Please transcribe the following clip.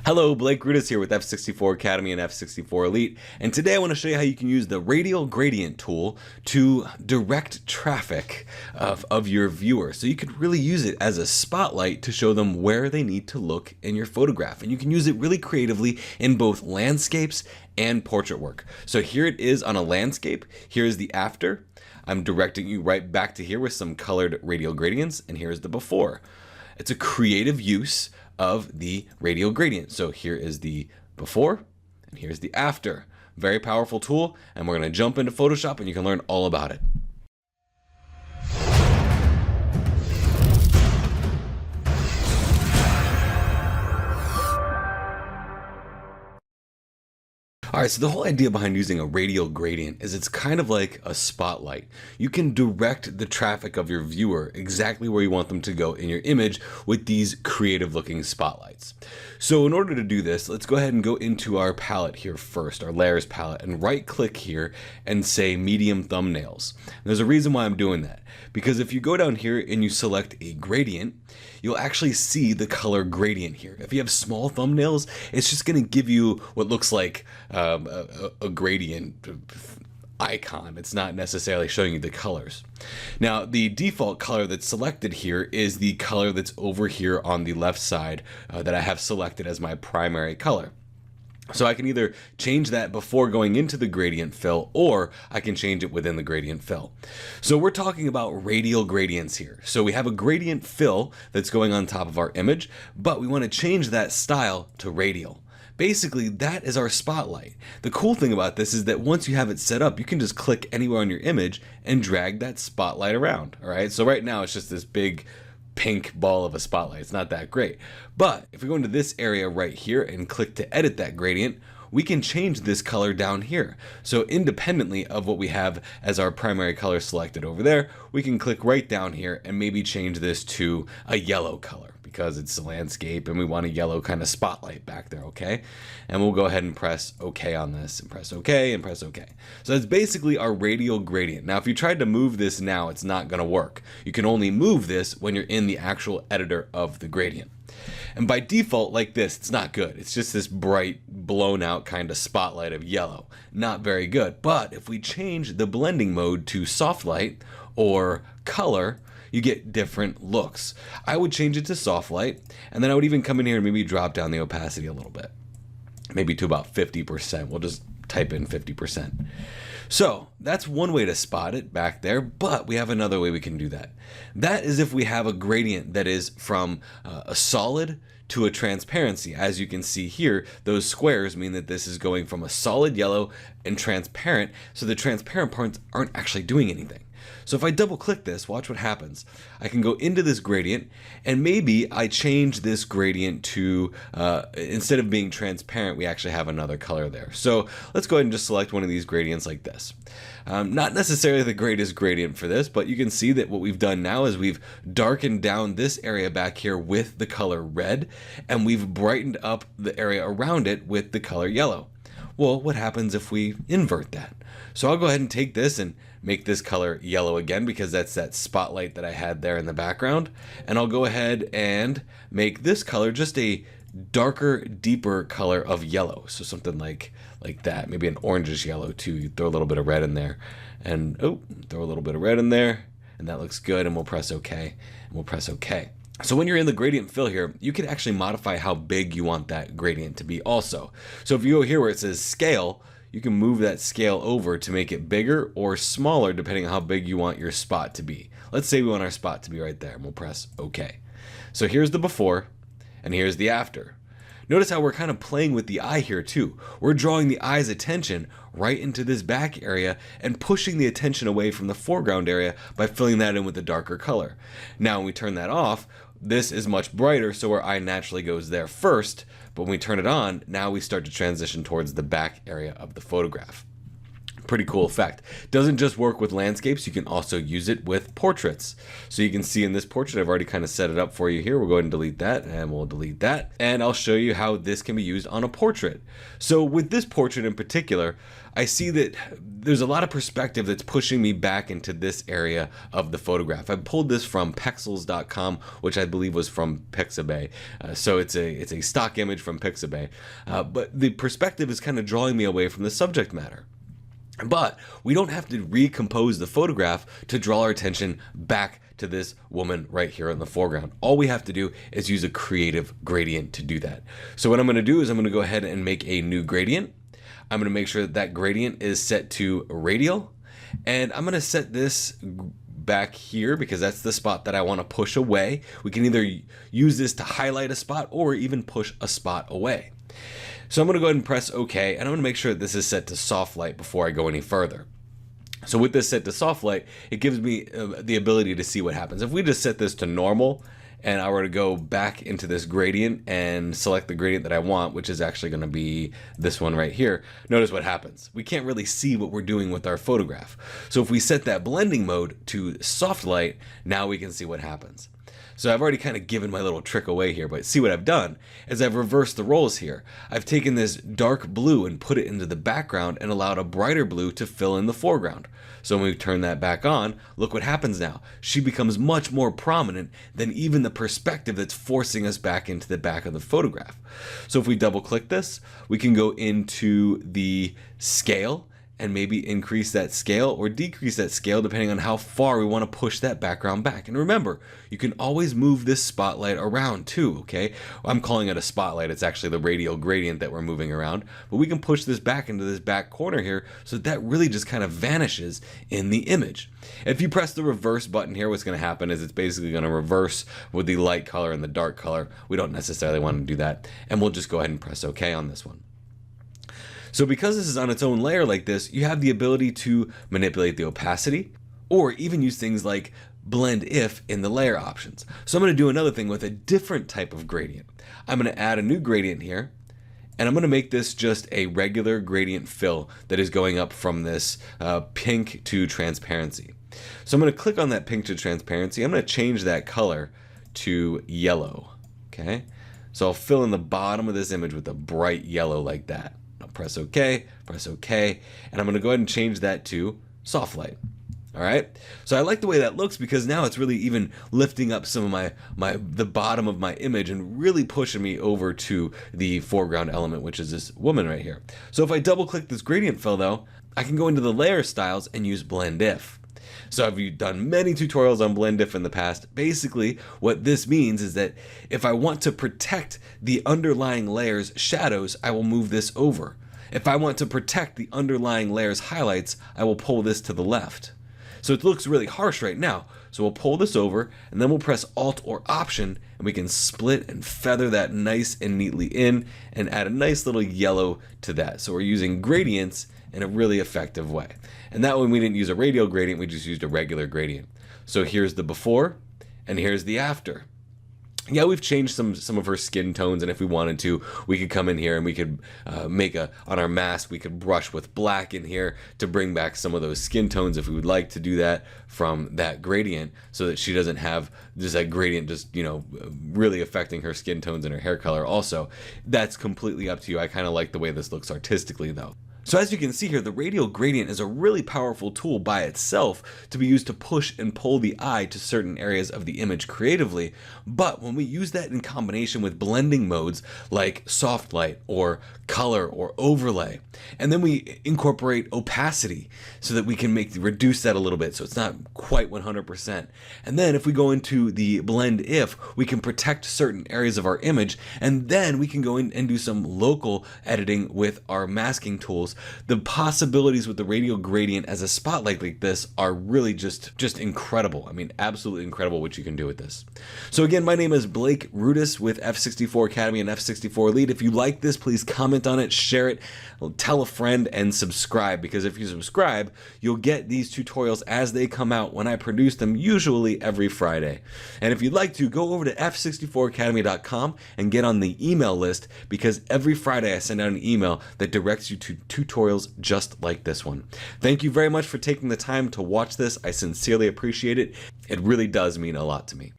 Hello, Blake Rudis here with F64 Academy and F64 Elite, and today I want to show you how you can use the Radial Gradient tool to direct traffic of your viewer. So you could really use it as a spotlight to show them where they need to look in your photograph. And you can use it really creatively in both landscapes and portrait work. So here it is on a landscape. Here's the after. I'm directing you right back to here with some colored radial gradients, and here's the before. It's a creative use of the radial gradient. So here is the before and here's the after. Very powerful tool, and we're going to jump into Photoshop and you can learn all about it. Alright, so the whole idea behind using a radial gradient is it's kind of like a spotlight. You can direct the traffic of your viewer exactly where you want them to go in your image with these creative looking spotlights. So in order to do this, let's go ahead and go into our palette here first, our layers palette, and right click here and say medium thumbnails. And there's a reason why I'm doing that, because if you go down here and you select a gradient, you'll actually see the color gradient here. If you have small thumbnails, it's just going to give you what looks like a gradient icon. It's not necessarily showing you the colors. Now, the default color that's selected here is the color that's over here on the left side that I have selected as my primary color. So I can either change that before going into the gradient fill, or I can change it within the gradient fill. So we're talking about radial gradients here. So we have a gradient fill that's going on top of our image, but we want to change that style to radial. Basically, that is our spotlight. The cool thing about this is that once you have it set up, you can just click anywhere on your image and drag that spotlight around. All right. So right now it's just this big pink ball of a spotlight. It's not that great. But if we go into this area right here and click to edit that gradient, we can change this color down here. So independently of what we have as our primary color selected over there, we can click right down here and maybe change this to a yellow color, because it's a landscape and we want a yellow kind of spotlight back there, okay? And we'll go ahead and press OK on this, and press OK and press OK. So that's basically our radial gradient. Now, if you tried to move this now, it's not going to work. You can only move this when you're in the actual editor of the gradient. And by default, like this, it's not good. It's just this bright, blown out kind of spotlight of yellow. Not very good. But if we change the blending mode to soft light or color, you get different looks. I would change it to soft light, and then I would even come in here and maybe drop down the opacity a little bit. Maybe to about 50%. We'll just type in 50%. So that's one way to spot it back there, but we have another way we can do that. That is if we have a gradient that is from a solid to a transparency. As you can see here, those squares mean that this is going from a solid yellow and transparent, so the transparent parts aren't actually doing anything. So if I double click this, watch what happens. I can go into this gradient, and maybe I change this gradient to, instead of being transparent, we actually have another color there. So let's go ahead and just select one of these gradients like this. Not necessarily the greatest gradient for this, but you can see that what we've done now is we've darkened down this area back here with the color red, and we've brightened up the area around it with the color yellow. Well, what happens if we invert that? So I'll go ahead and take this and make this color yellow again, because that's that spotlight that I had there in the background. And I'll go ahead and make this color just a darker, deeper color of yellow. So something like that, maybe an orangish yellow too. You throw a little bit of red in there, and throw a little bit of red in there, and that looks good. And we'll press OK, and we'll press OK. So when you're in the gradient fill here, you can actually modify how big you want that gradient to be also. So if you go here where it says scale, you can move that scale over to make it bigger or smaller depending on how big you want your spot to be. Let's say we want our spot to be right there, and we'll press OK. So here's the before and here's the after. Notice how we're kind of playing with the eye here too. We're drawing the eye's attention right into this back area and pushing the attention away from the foreground area by filling that in with a darker color. Now when we turn that off, this is much brighter, so our eye naturally goes there first, but when we turn it on, now we start to transition towards the back area of the photograph. Pretty cool effect. Doesn't just work with landscapes, you can also use it with portraits. So you can see in this portrait, I've already kind of set it up for you here. We'll go ahead and delete that, and we'll delete that. And I'll show you how this can be used on a portrait. So with this portrait in particular, I see that there's a lot of perspective that's pushing me back into this area of the photograph. I pulled this from pexels.com, which I believe was from Pixabay. So it's a stock image from Pixabay. But the perspective is kind of drawing me away from the subject matter. But we don't have to recompose the photograph to draw our attention back to this woman right here in the foreground. All we have to do is use a creative gradient to do that. So what I'm going to do is I'm going to go ahead and make a new gradient. I'm going to make sure that that gradient is set to radial. And I'm going to set this back here because that's the spot that I want to push away. We can either use this to highlight a spot or even push a spot away. So I'm going to go ahead and press OK, and I'm going to make sure that this is set to soft light before I go any further. So with this set to soft light, it gives me the ability to see what happens. If we just set this to normal and I were to go back into this gradient and select the gradient that I want, which is actually going to be this one right here, notice what happens. We can't really see what we're doing with our photograph. So if we set that blending mode to soft light, now we can see what happens. So I've already kind of given my little trick away here, but see what I've done is I've reversed the roles here. I've taken this dark blue and put it into the background and allowed a brighter blue to fill in the foreground. So when we turn that back on, look what happens now. She becomes much more prominent than even the perspective that's forcing us back into the back of the photograph. So if we double click this, we can go into the scale and maybe increase that scale or decrease that scale depending on how far we want to push that background back. And remember, you can always move this spotlight around too, okay? I'm calling it a spotlight. It's actually the radial gradient that we're moving around, but we can push this back into this back corner here so that really just kind of vanishes in the image. If you press the reverse button here, what's going to happen is it's basically going to reverse with the light color and the dark color. We don't necessarily want to do that, and we'll just go ahead and press OK on this one. So because this is on its own layer like this, you have the ability to manipulate the opacity or even use things like blend if in the layer options. So I'm going to do another thing with a different type of gradient. I'm going to add a new gradient here, and I'm going to make this just a regular gradient fill that is going up from this pink to transparency. So I'm going to click on that pink to transparency. I'm going to change that color to yellow. Okay, so I'll fill in the bottom of this image with a bright yellow like that. I'll press OK, and I'm going to go ahead and change that to soft light. All right, so I like the way that looks because now it's really even lifting up some of the bottom of my image and really pushing me over to the foreground element, which is this woman right here. So if I double click this gradient fill though, I can go into the layer styles and use blend if. So I've done many tutorials on blend if in the past. Basically, what this means is that if I want to protect the underlying layer's shadows, I will move this over. If I want to protect the underlying layer's highlights, I will pull this to the left. So it looks really harsh right now. So we'll pull this over and then we'll press Alt or Option and we can split and feather that nice and neatly in and add a nice little yellow to that. So we're using gradients in a really effective way. And that one we didn't use a radial gradient, we just used a regular gradient. So here's the before and here's the after. Yeah, we've changed some of her skin tones, and if we wanted to, we could come in here and we could on our mask, we could brush with black in here to bring back some of those skin tones if we would like to do that from that gradient so that she doesn't have just that gradient just, really affecting her skin tones and her hair color also. That's completely up to you. I kind of like the way this looks artistically though. So as you can see here, the radial gradient is a really powerful tool by itself to be used to push and pull the eye to certain areas of the image creatively. But when we use that in combination with blending modes like soft light or color or overlay, and then we incorporate opacity so that we can reduce that a little bit so it's not quite 100%. And then if we go into the blend if, we can protect certain areas of our image, and then we can go in and do some local editing with our masking tools. The possibilities with the radial gradient as a spotlight like this are really just incredible. I mean, absolutely incredible what you can do with this. So again, my name is Blake Rudis with F64 Academy and F64 Elite. If you like this, please comment comment on it, share it, tell a friend, and subscribe, because if you subscribe, you'll get these tutorials as they come out when I produce them, usually every Friday. And if you'd like to, go over to f64academy.com and get on the email list, because every Friday I send out an email that directs you to tutorials just like this one. Thank you very much for taking the time to watch this. I sincerely appreciate it. It really does mean a lot to me.